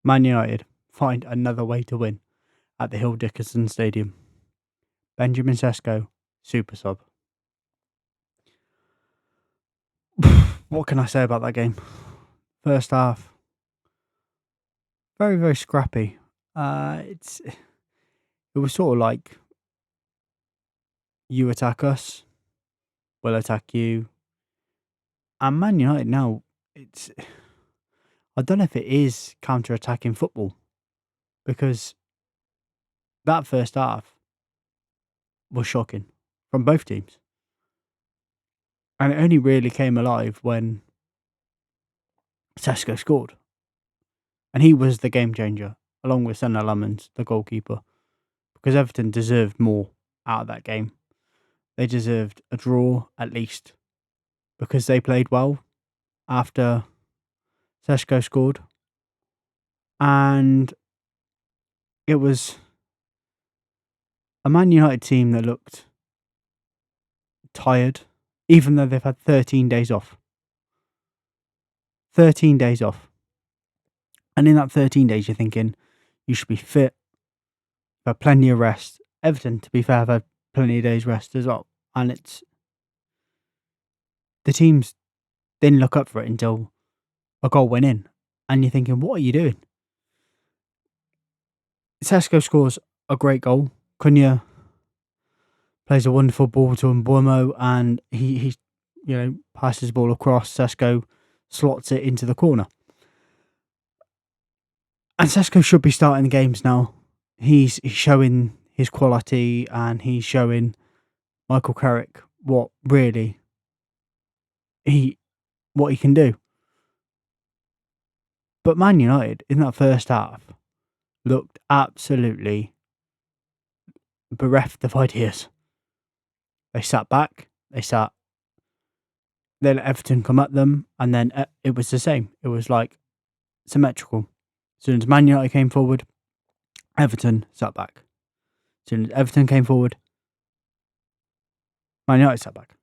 Man United find another way to win at the Hill Dickinson Stadium. Benjamin Sesko, super sub. What can I say about that game? First half, very, very scrappy. It was sort of like you attack us, we'll attack you. And Man United now, I don't know if it is counter-attacking football, because that first half was shocking from both teams. And it only really came alive when Sesko scored. And he was the game changer, along with Senna Lemons, the goalkeeper, because Everton deserved more out of that game. They deserved a draw, at least, because they played well after Sesko scored. And it was a Man United team that looked tired, even though they've had 13 days off. 13 days off. And in that 13 days, you're thinking you should be fit, have plenty of rest. Everton, to be fair, have had plenty of days rest as well. And the teams didn't look up for it until a goal went in. And you're thinking, what are you doing? Sesko scores a great goal. Cunha plays a wonderful ball to Mbumo, and he passes the ball across. Sesko slots it into the corner. And Sesko should be starting the games now. He's showing his quality, and he's showing Michael Carrick what he can do. But Man United in that first half looked absolutely bereft of ideas. They sat back. They let Everton come at them, and then it was the same. It was like symmetrical. As soon as Man United came forward, Everton sat back. As soon as Everton came forward, Man United sat back.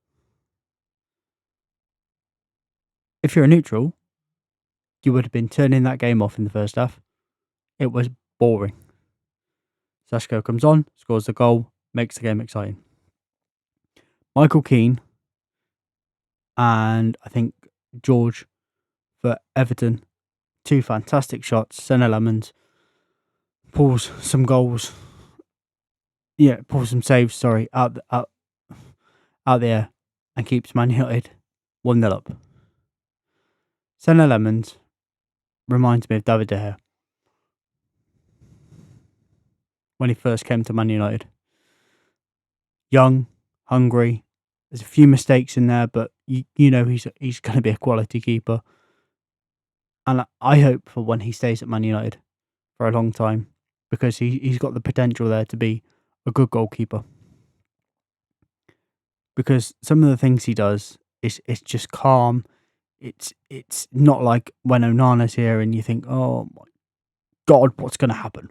If you're a neutral, you would have been turning that game off in the first half. It was boring. Sesko comes on, scores the goal, makes the game exciting. Michael Keane and I think George for Everton, two fantastic shots. Senna Lemons pulls some goals. Yeah, pulls some saves, out there, and keeps Man United 1-0 up. Senna Lemons reminds me of David De Gea when he first came to Man United. Young, hungry. There's a few mistakes in there, but you know he's going to be a quality keeper. And I hope for when he stays at Man United for a long time, because he's got the potential there to be a good goalkeeper. Because some of the things he does it's just calm. It's not like when Onana's here and you think, oh my God, what's going to happen?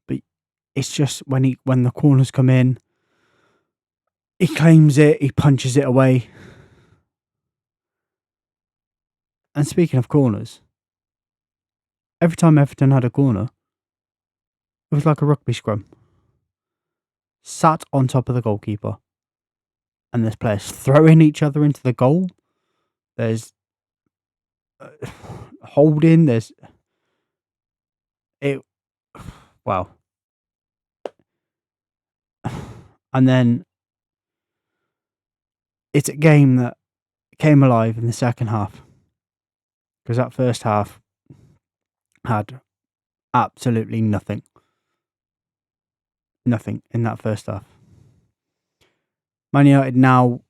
But it's just when the corners come in, he claims it, he punches it away. And speaking of corners, every time Everton had a corner, it was like a rugby scrum. Sat on top of the goalkeeper. And there's players throwing each other into the goal. There's holding. There's... Wow. And then it's a game that came alive in the second half. Because that first half had absolutely nothing. Nothing in that first half. Man United now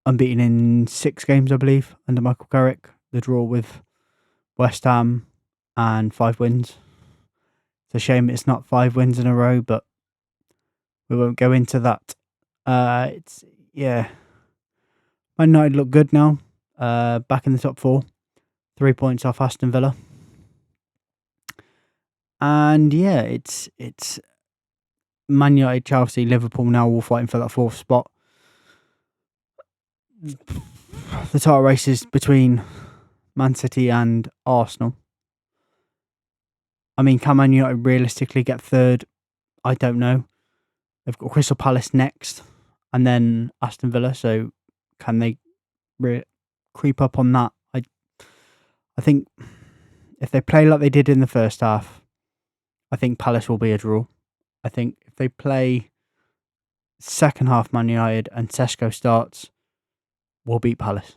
unbeaten in 6 games, I believe, under Michael Carrick. The draw with West Ham and 5 wins. It's a shame it's not 5 wins in a row, but we won't go into that. Man United look good now. Back in the top 4. 3 points off Aston Villa. And yeah, it's Man United, Chelsea, Liverpool now all fighting for that 4th spot. The title race is between Man City and Arsenal. I mean, can Man United realistically get third? I don't know. They've got Crystal Palace next, and then Aston Villa. So can they creep up on that? I think if they play like they did in the first half, I think Palace will be a draw. I think if they play second half Man United and Sesko starts, we'll beat Palace.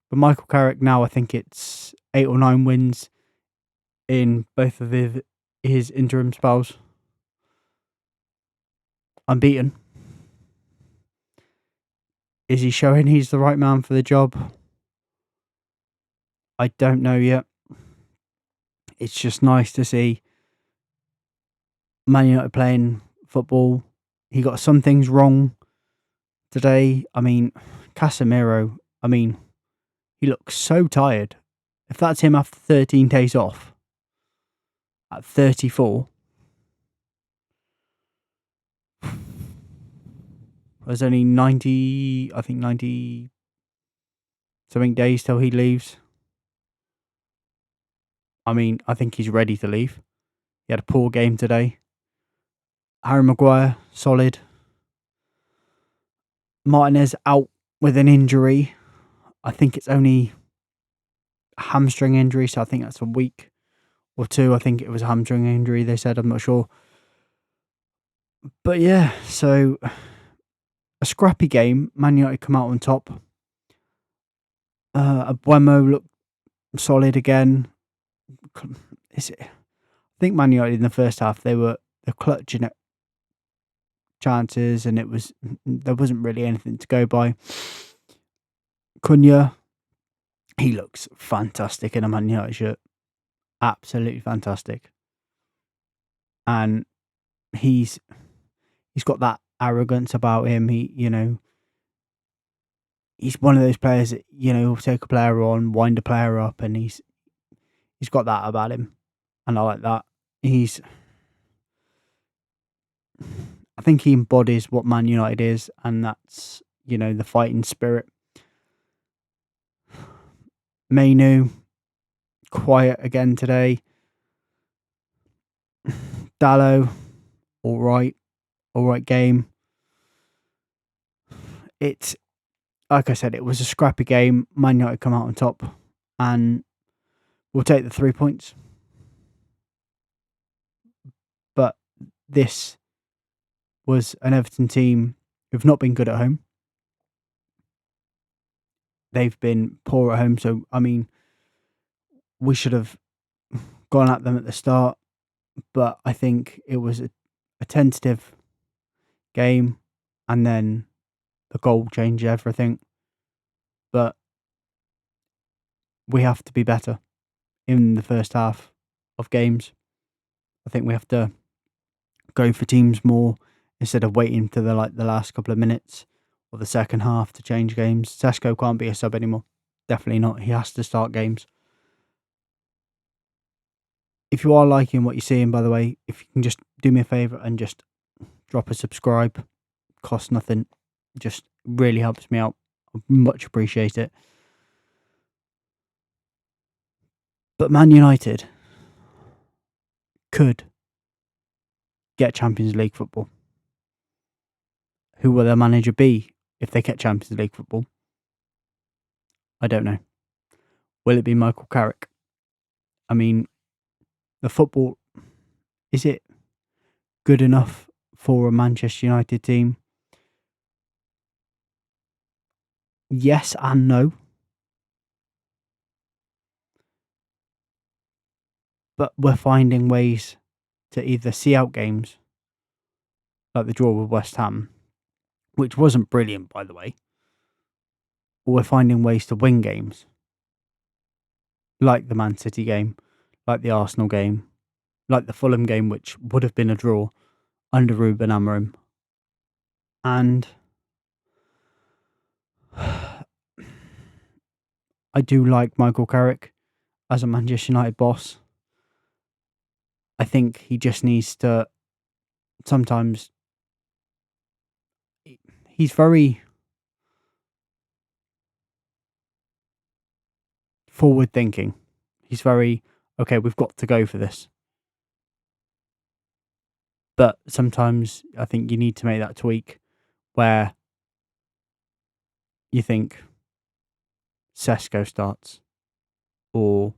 But Michael Carrick now, I think it's 8 or 9 wins in both of his interim spells. Unbeaten. Is he showing he's the right man for the job? I don't know yet. It's just nice to see Man United playing football. He got some things wrong today. I mean, Casemiro, he looks so tired. If that's him after 13 days off, at 34, there's only 90 something days till he leaves. I think he's ready to leave. He had a poor game today. Harry Maguire, solid. Martinez out with an injury. I think it's only a hamstring injury, so I think that's a week or two. I think it was a hamstring injury, they said. I'm not sure. But yeah, so a scrappy game. Man United come out on top. Abuemo looked solid again. I think Man United in the first half, they're clutching at chances, and there wasn't really anything to go by. Cunha, he looks fantastic in a Man United shirt. Absolutely fantastic. And he's got that arrogance about him. He's one of those players that, will take a player on, wind a player up, and he's got that about him. And I like that. I think he embodies what Man United is, and that's, the fighting spirit. Mainu, quiet again today. Dallo, all right game. It's, like I said, it was a scrappy game. Man United come out on top, and we'll take the 3 points. But this was an Everton team who've not been good at home. They've been poor at home, so, we should have gone at them at the start, but I think it was a tentative game, and then the goal changed everything. But we have to be better in the first half of games. I think we have to go for teams more instead of waiting to the last couple of minutes or the second half to change games. Sesko can't be a sub anymore. Definitely not. He has to start games. If you are liking what you're seeing, by the way, if you can just do me a favour and just drop a subscribe, costs nothing, just really helps me out. I much appreciate it. But Man United could get Champions League football. Who will their manager be if they get Champions League football? I don't know. Will it be Michael Carrick? The football, is it good enough for a Manchester United team? Yes and no. But we're finding ways to either see out games, like the draw with West Ham, which wasn't brilliant, by the way, or we're finding ways to win games, like the Man City game, like the Arsenal game, like the Fulham game, which would have been a draw under Ruben Amorim. And I do like Michael Carrick as a Manchester United boss. I think he just needs to sometimes. He's very forward thinking. He's very, okay, we've got to go for this. But sometimes I think you need to make that tweak where you think Sesko starts or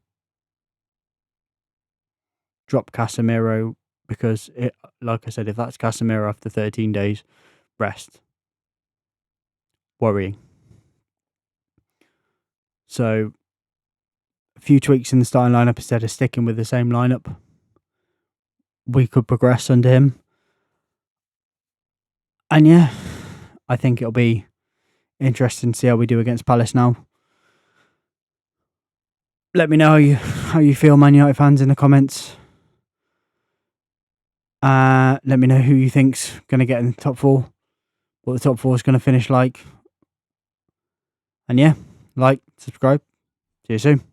drop Casemiro because, like I said, if that's Casemiro after 13 days rest, worrying. So a few tweaks in the starting lineup instead of sticking with the same lineup. We could progress under him. And yeah, I think it'll be interesting to see how we do against Palace now. Let me know how you feel, Man United fans, in the comments. Let me know who you think's going to get in the top four, what the top four is going to finish like. And yeah, like, subscribe. See you soon.